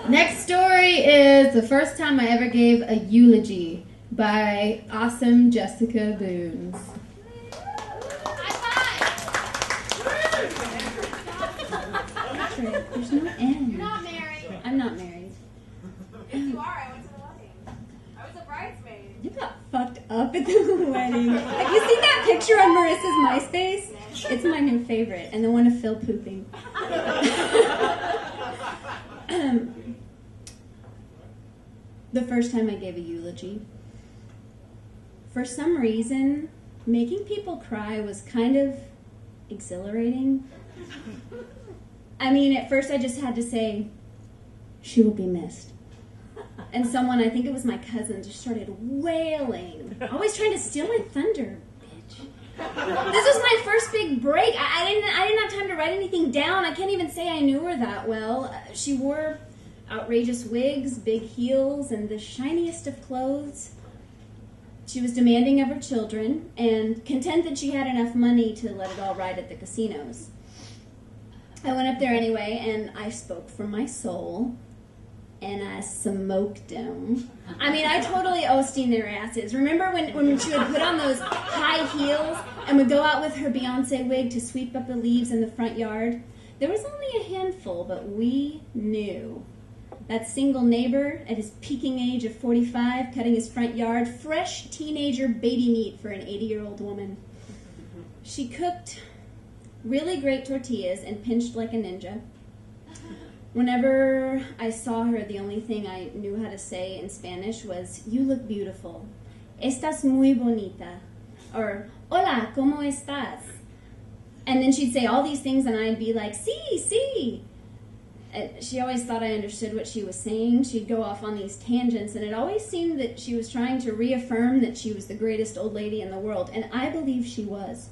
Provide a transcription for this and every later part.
Next story is the first time I ever gave a eulogy by awesome Jessica Boone. There's no end. You're not married. I'm not married. If you are, I went to the wedding. I was a bridesmaid. You got fucked up at the wedding. Have you seen that picture on Marissa's MySpace? It's my new favorite, and the one of Phil pooping. The first time I gave a eulogy, for some reason, making people cry was kind of exhilarating. I mean, at first I just had to say, she will be missed. And someone, I think it was my cousin, just started wailing. Always trying to steal my thunder, bitch. This was my first big break. I didn't have time to write anything down. I can't even say I knew her that well. She wore outrageous wigs, big heels, and the shiniest of clothes. She was demanding of her children, and content that she had enough money to let it all ride at the casinos. I went up there anyway, and I spoke from my soul, and I smoked them. I mean, I totally Osteen their asses. Remember when she would put on those high heels and would go out with her Beyonce wig to sweep up the leaves in the front yard? There was only a handful, but we knew. That single neighbor at his peaking age of 45, cutting his front yard, fresh teenager baby meat for an 80-year-old woman. She cooked really great tortillas and pinched like a ninja. Whenever I saw her, the only thing I knew how to say in Spanish was, "You look beautiful. Estás muy bonita." Or, "Hola, ¿cómo estás?" And then she'd say all these things and I'd be like, "Sí, sí." She always thought I understood what she was saying. She'd go off on these tangents, and it always seemed that she was trying to reaffirm that she was the greatest old lady in the world, and I believe she was.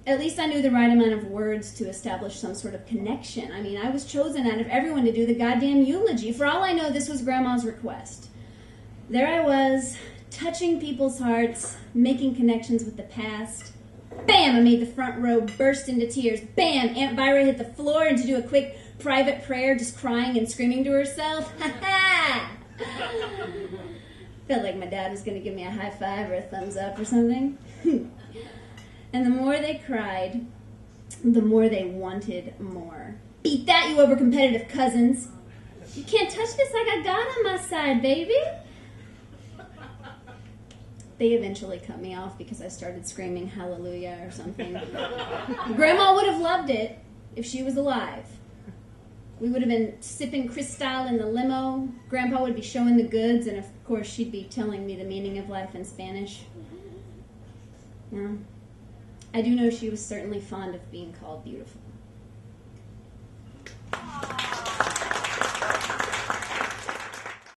At least I knew the right amount of words to establish some sort of connection. I mean, I was chosen out of everyone to do the goddamn eulogy. For all I know, this was Grandma's request. There I was, touching people's hearts, making connections with the past. Bam! I made the front row burst into tears. Bam! Aunt Byra hit the floor, and to do a quick private prayer, just crying and screaming to herself. Ha ha! Felt like my dad was going to give me a high five or a thumbs up or something. And the more they cried, the more they wanted more. Beat that, you overcompetitive cousins. You can't touch this like I got on my side, baby. They eventually cut me off because I started screaming hallelujah or something. Grandma would have loved it if she was alive. We would have been sipping Cristal in the limo. Grandpa would be showing the goods, and of course she'd be telling me the meaning of life in Spanish. Now, I do know she was certainly fond of being called beautiful.